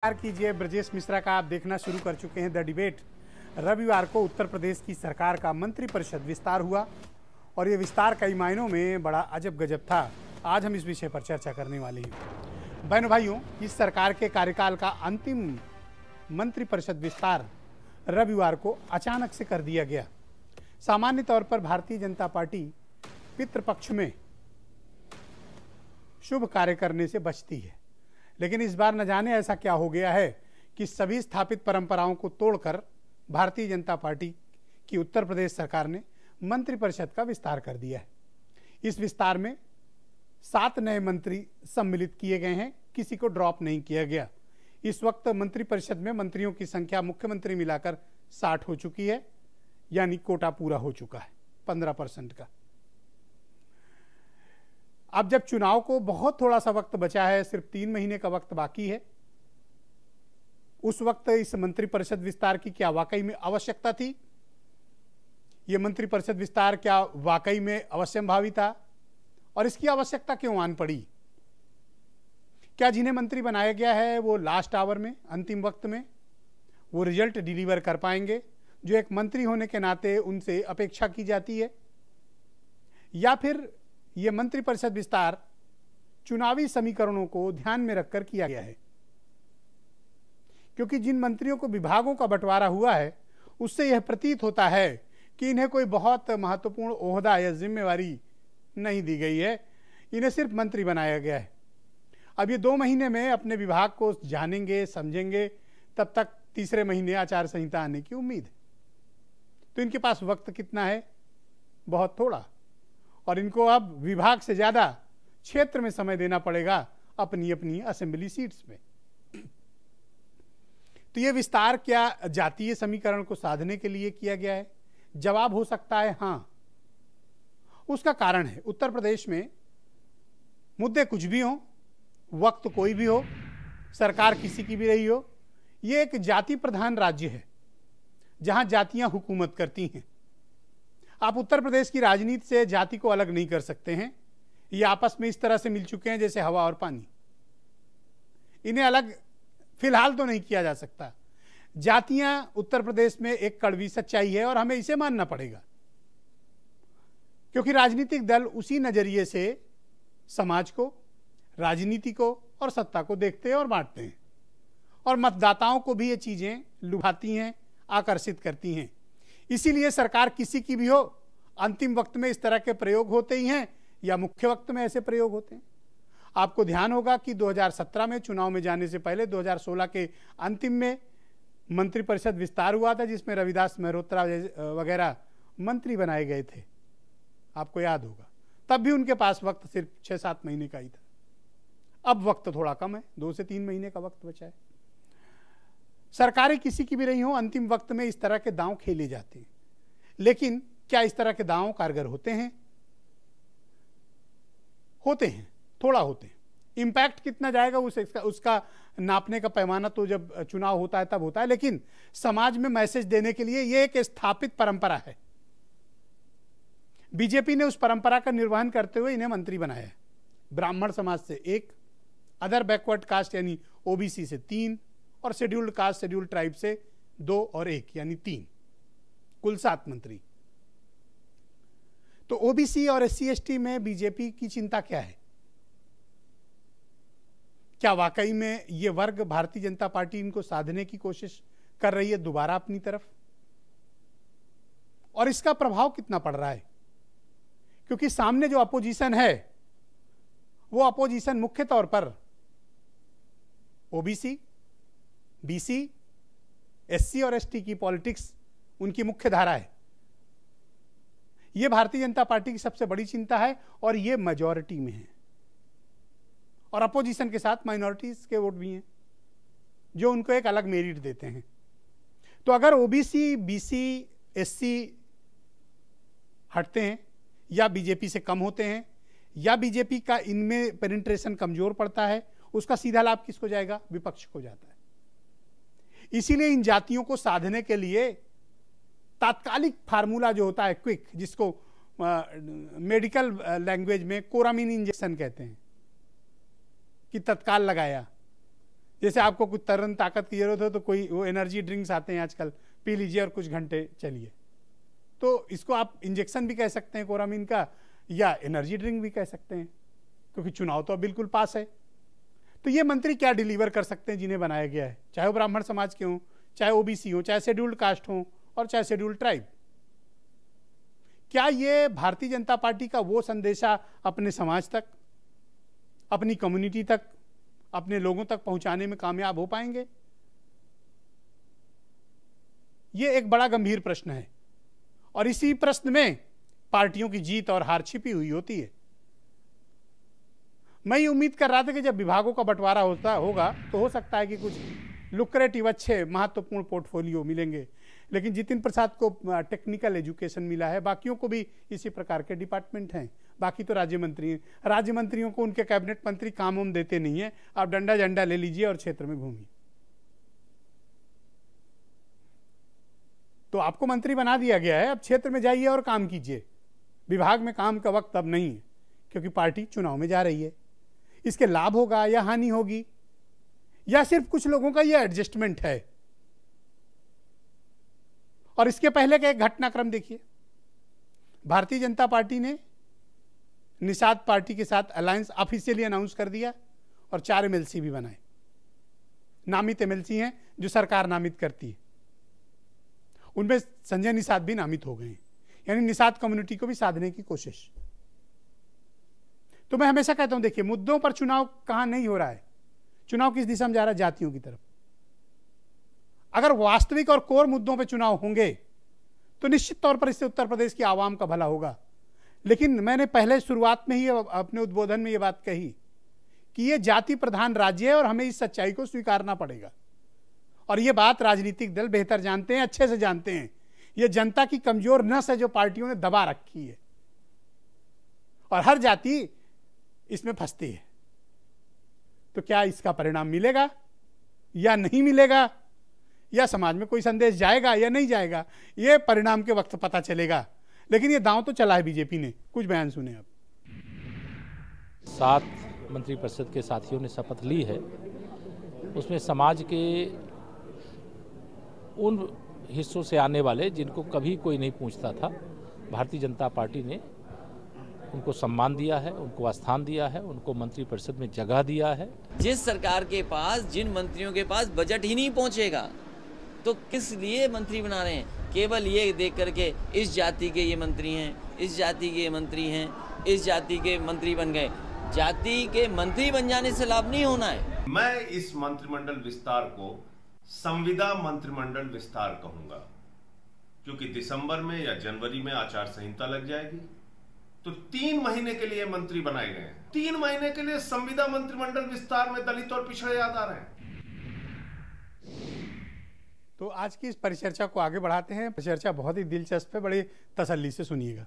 कीजिए ब्रजेश मिश्रा का आप देखना शुरू कर चुके हैं द डिबेट। रविवार को उत्तर प्रदेश की सरकार का मंत्रिपरिषद विस्तार हुआ और ये विस्तार कई मायनों में बड़ा अजब गजब था। आज हम इस विषय पर चर्चा करने वाले हैं। बहनों भाइयों, इस सरकार के कार्यकाल का अंतिम मंत्रिपरिषद विस्तार रविवार को अचानक से कर दिया गया। सामान्य तौर पर भारतीय जनता पार्टी पितृपक्ष में शुभ कार्य करने से बचती है, लेकिन इस बार न जाने ऐसा क्या हो गया है कि सभी स्थापित परंपराओं को तोड़कर भारतीय जनता पार्टी की उत्तर प्रदेश सरकार ने मंत्रिपरिषद का विस्तार कर दिया है। इस विस्तार में 7 नए मंत्री सम्मिलित किए गए हैं, किसी को ड्रॉप नहीं किया गया। इस वक्त मंत्रिपरिषद में मंत्रियों की संख्या मुख्यमंत्री मिलाकर 60 हो चुकी है, यानी कोटा पूरा हो चुका है 15% का। अब जब चुनाव को बहुत थोड़ा सा वक्त बचा है, सिर्फ 3 महीने का वक्त बाकी है, उस वक्त इस मंत्रिपरिषद विस्तार की क्या वाकई में आवश्यकता थी? यह मंत्रिपरिषद विस्तार क्या वाकई में अवश्यंभावी था? और इसकी आवश्यकता क्यों आन पड़ी? क्या जिन्हें मंत्री बनाया गया है वो लास्ट आवर में, अंतिम वक्त में वो रिजल्ट डिलीवर कर पाएंगे जो एक मंत्री होने के नाते उनसे अपेक्षा की जाती है? या फिर यह मंत्रिपरिषद विस्तार चुनावी समीकरणों को ध्यान में रखकर किया गया है? क्योंकि जिन मंत्रियों को विभागों का बंटवारा हुआ है उससे यह प्रतीत होता है कि इन्हें कोई बहुत महत्वपूर्ण ओहदा या जिम्मेवारी नहीं दी गई है, इन्हें सिर्फ मंत्री बनाया गया है। अब ये 2 महीने में अपने विभाग को जानेंगे, समझेंगे, तब तक तीसरे महीने आचार संहिता आने की उम्मीद है। तो इनके पास वक्त कितना है? बहुत थोड़ा। और इनको अब विभाग से ज्यादा क्षेत्र में समय देना पड़ेगा, अपनी अपनी असेंबली सीट्स में। तो यह विस्तार क्या जातीय समीकरण को साधने के लिए किया गया है? जवाब हो सकता है हां। उसका कारण है, उत्तर प्रदेश में मुद्दे कुछ भी हो, वक्त कोई भी हो, सरकार किसी की भी रही हो, यह एक जाति प्रधान राज्य है जहां जातियां हुकूमत करती हैं। आप उत्तर प्रदेश की राजनीति से जाति को अलग नहीं कर सकते हैं। ये आपस में इस तरह से मिल चुके हैं जैसे हवा और पानी। इन्हें अलग फिलहाल तो नहीं किया जा सकता। जातियां उत्तर प्रदेश में एक कड़वी सच्चाई है और हमें इसे मानना पड़ेगा, क्योंकि राजनीतिक दल उसी नजरिए से समाज को, राजनीति को और सत्ता को देखते हैं और बांटते हैं, और मतदाताओं को भी ये चीजें लुभाती हैं, आकर्षित करती हैं। इसीलिए सरकार किसी की भी हो, अंतिम वक्त में इस तरह के प्रयोग होते ही हैं या मुख्य वक्त में ऐसे प्रयोग होते हैं। आपको ध्यान होगा कि 2017 में चुनाव में जाने से पहले 2016 के अंतिम में मंत्रिपरिषद विस्तार हुआ था, जिसमें रविदास मेहरोत्रा वगैरह मंत्री बनाए गए थे। आपको याद होगा, तब भी उनके पास वक्त सिर्फ 6-7 महीने का ही था। अब वक्त थोड़ा कम है, 2 से 3 महीने का वक्त बचा है। सरकारें किसी की भी रही हो, अंतिम वक्त में इस तरह के दांव खेले जाते हैं। लेकिन क्या इस तरह के दांव कारगर होते हैं? होते हैं, थोड़ा होते हैं। इंपैक्ट कितना जाएगा उसका नापने का पैमाना तो जब चुनाव होता है तब होता है, लेकिन समाज में मैसेज देने के लिए यह एक स्थापित परंपरा है। बीजेपी ने उस परंपरा का निर्वहन करते हुए इन्हें मंत्री बनाया है। ब्राह्मण समाज से 1, अदर बैकवर्ड कास्ट यानी ओबीसी से 3 और शेड्यूल्ड कास्ट, शेड्यूल्ड ट्राइब से 2 और 1 यानी 3, कुल 7 मंत्री। तो ओबीसी और एससी एसटी में बीजेपी की चिंता क्या है? क्या वाकई में यह वर्ग भारतीय जनता पार्टी इनको साधने की कोशिश कर रही है दोबारा अपनी तरफ? और इसका प्रभाव कितना पड़ रहा है? क्योंकि सामने जो अपोजिशन है वो अपोजिशन मुख्य तौर पर ओबीसी, बीसी, एससी और एसटी की पॉलिटिक्स उनकी मुख्य धारा है। यह भारतीय जनता पार्टी की सबसे बड़ी चिंता है और यह मेजॉरिटी में है। और अपोजिशन के साथ माइनॉरिटीज के वोट भी हैं जो उनको एक अलग मेरिट देते हैं। तो अगर ओबीसी, बीसी, एससी हटते हैं या बीजेपी से कम होते हैं या बीजेपी का इनमें पेनिट्रेशन कमजोर पड़ता है, उसका सीधा लाभ किसको जाएगा? विपक्ष को जाता है। इसीलिए इन जातियों को साधने के लिए तात्कालिक फार्मूला जो होता है, क्विक, जिसको मेडिकल लैंग्वेज में कोरामिन इंजेक्शन कहते हैं, कि तत्काल लगाया, जैसे आपको कुछ तरन ताकत की जरूरत हो तो कोई वो एनर्जी ड्रिंक्स आते हैं आजकल, पी लीजिए और कुछ घंटे चलिए। तो इसको आप इंजेक्शन भी कह सकते हैं कोरामीन का, या एनर्जी ड्रिंक भी कह सकते हैं, क्योंकि चुनाव तो बिल्कुल पास है। तो ये मंत्री क्या डिलीवर कर सकते हैं जिन्हें बनाया गया है, चाहे वो ब्राह्मण समाज के हों, चाहे ओबीसी हो, चाहे शेड्यूल्ड कास्ट हो और चाहे शेड्यूल्ड ट्राइब। क्या ये भारतीय जनता पार्टी का वो संदेशा अपने समाज तक, अपनी कम्युनिटी तक, अपने लोगों तक पहुंचाने में कामयाब हो पाएंगे? ये एक बड़ा गंभीर प्रश्न है और इसी प्रश्न में पार्टियों की जीत और हार छिपी हुई होती है। मैं ये उम्मीद कर रहा था कि जब विभागों का बंटवारा होगा तो हो सकता है कि कुछ लुक्रेटिव अच्छे महत्वपूर्ण पोर्टफोलियो मिलेंगे, लेकिन जितिन प्रसाद को टेक्निकल एजुकेशन मिला है, बाकियों को भी इसी प्रकार के डिपार्टमेंट हैं, बाकी तो राज्य मंत्री हैं। राज्य मंत्रियों को उनके कैबिनेट मंत्री काम उम देते नहीं है, आप डंडा झंडा ले लीजिए और क्षेत्र में घूमिए। तो आपको मंत्री बना दिया गया है, अब क्षेत्र में जाइए और काम कीजिए। विभाग में काम का वक्त अब नहीं है, क्योंकि पार्टी चुनाव में जा रही है। इसके लाभ होगा या हानि होगी, या सिर्फ कुछ लोगों का यह एडजस्टमेंट है? और इसके पहले का एक घटनाक्रम देखिए, भारतीय जनता पार्टी ने निषाद पार्टी के साथ अलायंस ऑफिशियली अनाउंस कर दिया और 4 एमएलसी भी बनाए। नामित एमएलसी हैं जो सरकार नामित करती है, उनमें संजय निषाद भी नामित हो गए हैं, यानी निषाद कम्युनिटी को भी साधने की कोशिश। तो मैं हमेशा कहता हूं, देखिए मुद्दों पर चुनाव कहां नहीं हो रहा है, चुनाव किस दिशा में जा रहा है? जातियों की तरफ। अगर वास्तविक और कोर मुद्दों पर चुनाव होंगे तो निश्चित तौर पर इससे उत्तर प्रदेश की आवाम का भला होगा। लेकिन मैंने पहले शुरुआत में ही अपने उद्बोधन में यह बात कही कि यह जाति प्रधान राज्य है और हमें इस सच्चाई को स्वीकारना पड़ेगा। और यह बात राजनीतिक दल बेहतर जानते हैं, अच्छे से जानते हैं। यह जनता की कमजोर नस है जो पार्टियों ने दबा रखी है, और हर जाति इसमें फंसती है। तो क्या इसका परिणाम मिलेगा या नहीं मिलेगा, या समाज में कोई संदेश जाएगा या नहीं जाएगा, यह परिणाम के वक्त पता चलेगा। लेकिन यह दांव तो चला है बीजेपी ने। कुछ बयान सुने आप। 7 मंत्रिपरिषद के साथियों ने शपथ ली है, उसमें समाज के उन हिस्सों से आने वाले जिनको कभी कोई नहीं पूछता था, भारतीय जनता पार्टी ने उनको सम्मान दिया है, उनको स्थान दिया है, उनको मंत्रिपरिषद में जगह दिया है। जिस सरकार के पास, जिन मंत्रियों के पास बजट ही नहीं पहुंचेगा तो किस लिए मंत्री बना रहे हैं? केवल ये देख करके इस जाति के ये मंत्री हैं, इस जाति के ये मंत्री हैं, इस जाति के मंत्री बन गए। जाति के मंत्री बन जाने से लाभ नहीं होना है। मैं इस मंत्रिमंडल विस्तार को संविदा मंत्रिमंडल विस्तार कहूंगा, क्योंकि दिसंबर में या जनवरी में आचार संहिता लग जाएगी, तो 3 महीने के लिए मंत्री बनाए गए हैं। 3 महीने के लिए संविदा मंत्रिमंडल विस्तार में दलित और पिछड़े याद आ रहे हैं। तो आज की इस परिचर्चा को आगे बढ़ाते हैं। परिचर्चा बहुत ही दिलचस्प है, बड़ी तसल्ली से सुनिएगा।